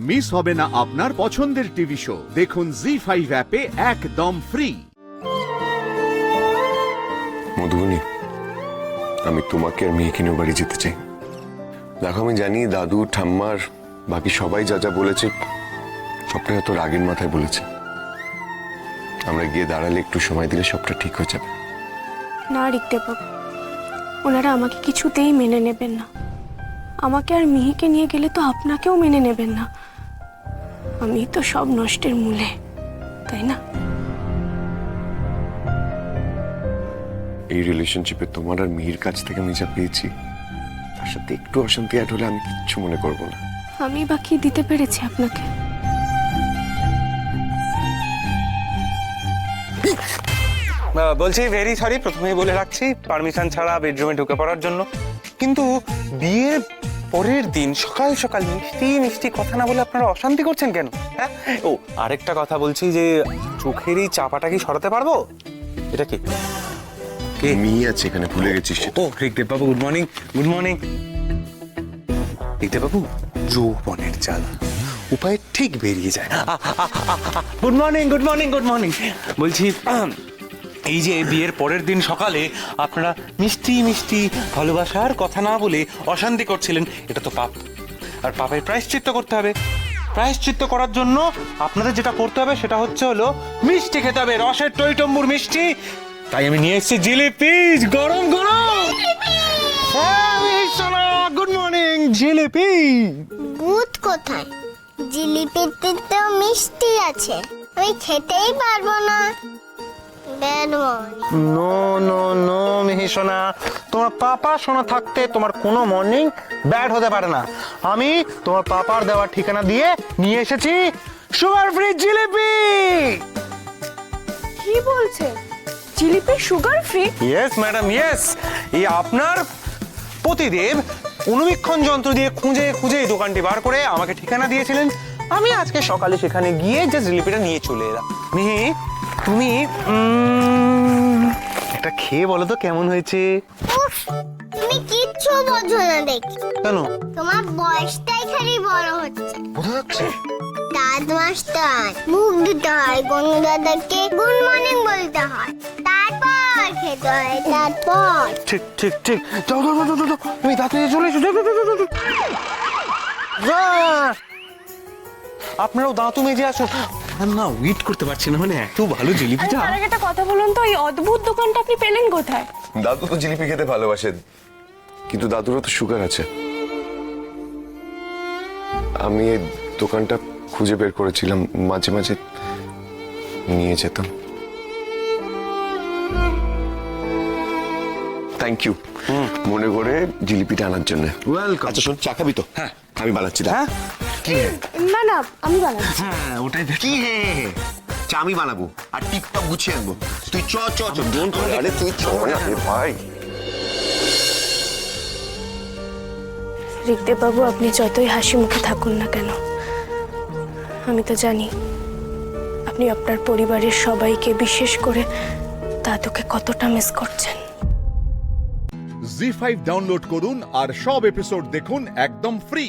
Miss হবে না আপনার পছন্দের টিভি শো। দেখুন জি5 অ্যাপে একদম ফ্রি। মধুবনী, আমি তোমাকে আর মেয়েকে নিয়ে বাড়ি যেতে চাই। দেখো, আমি জানি দাদু ঠাম্মার বাকি সবাই যা যা বলেছে সবটা হয়তো রাগের মাথায় বলেছে। আমরা গিয়ে দাঁড়ালে একটু সময় দিলে সবটা ঠিক হয়ে যাবে। না রিক্তে বাবু, ওনারা আমাকে কিছুতেই মেনে নেবেন না। আমাকে আর মিহিকে নিয়ে গেলে তো আপনাকেও মেনে নেবেন না। আমি তো সব নষ্টের মূলে, তাই না? এই রিলেশনশিপে তোমার আর মিহির কাছ থেকে আমি যা পেয়েছি তার সাথে একটু অশান্তি অ্যাড হলে আমি কিচ্ছু মনে করবো না। আমি বা কি দিতে পেরেছি আপনাকে? বলছি ভেরি সরি, প্রথমেই বলে রাখছি পারমিশন ছাড়া বেডরুমে ঢুকে পড়ার জন্য। কিন্তু বিয়ের পরের দিন সকাল সকাল মিষ্টি মিষ্টি কথা না বলে আপনারা অশান্তি করছেন কেন? হ্যাঁ, ও আরেকটা কথা বলছি যে চোখের এই চাপাটা কি সরাতে পারবো? এটা কি কে? মিহি আছে এখানে, ভুলে গেছিস সেটা। ও ঋগদেব বাবু, গুড মর্নিং। গুড মর্নিং ঋগদেব বাবু, যৌবনের জ্বালা উপায় ঠিক বেরিয়ে যায়। Good morning, good morning, good morning. বলছি এই যে বিয়ের পরের দিন সকালে আপনারা মিষ্টি মিষ্টি ভালোবাসার কথা না বলে অশান্তি করছিলেন, এটা তো পাপ। আর পাপের প্রায়শ্চিত্ত করতে হবে। প্রায়শ্চিত্ত করার জন্য আপনাদের যেটা করতে হবে সেটা হলো মিষ্টি খেতে হবে, রসের টইটম্বুর মিষ্টি। তাই আমি নিয়ে এসেছি জিলিপি, গরম গরম। Good morning. জিলিপি ভূত কোথায়? জিলিপিতে তো মিষ্টি আছে, আমি খেতেই পারবো না। নো নো নো মিহি সোনা, তোমার পাপা সোনা থাকতে তোমার কোনো মর্নিং ব্যাড হতে পারে না। আমি তোমার পাপার দেওয়ার ঠিকানা দিয়ে নিয়ে এসেছি সুগার ফ্রি জিলিপি। কি বলছে? Jalebi sugar free? Yes madam, yes. এই আপনার পতিদেব অনুবীক্ষণ যন্ত্র দিয়ে খুঁজে খুঁজে এই দোকানটি বার করে আমাকে ঠিকানা দিয়েছিলেন। আমি আজকে সকালে সেখানে গিয়ে যে জিলিপিটা নিয়ে চলে এলাম। মিহি, তুমি এটা খেয়ে বলো তো কেমন হয়েছে? উফ, তুমি কিচ্ছু বোঝো না দেখি। কেন? তোমার বয়সটাই খালি বড় হচ্ছে। বোঝা যাচ্ছে? দাঁত মাস্টার মুখ ধুতে হয়, গনু দাদাকে গুড মর্নিং বলতে হয়, তারপর খেতে হয়, তারপর। ঠিক ঠিক ঠিক, যাও যাও যাও যাও, তুমি দাঁত নিয়ে চলে এসো। যাও, যাও, যাও, যাও, যাও। যা। আপনারাও দাঁতও মেজে আসো। না ওয়েট করতে পারছি না, মানে এত ভালো জিলিপিটা। আর একটা কথা বলুন তো, এই অদ্ভুত দোকানটা আপনি পেলেন কোথায়? দাদু তো জিলিপি খেতে ভালোবাসেন, কিন্তু দাদুরও তো সুগার আছে। আমি এই দোকানটা খুঁজে বের করেছিলাম, মাঝে মাঝে নিয়ে যেতাম। থ্যাংক ইউ মনে করে জিলিপিটা আনার জন্য। ওয়েলকাম। আচ্ছা শোন, চা খাবি তো? হ্যাঁ আমি বানাচ্ছি। হ্যাঁ, কি হে? না না, আমি বানাচ্ছি। হ্যাঁ ওটাই কি হে? চা আমি বানাবো আর টিপটপ গুছিয়ে আনবো। তুই চ চ চ, ডোন্ট করে। আরে তুই চ না রে ভাই। ঋগদেব বাবু, আপনি যতই হাসি মুখে থাকুন না কেন, আমি তো জানি আপনি আপনার পরিবারের সবাইকে, বিশেষ করে দাদুকে কতটা মিস করছেন। জি5 ডাউনলোড করুন আর সব এপিসোড দেখুন একদম ফ্রি।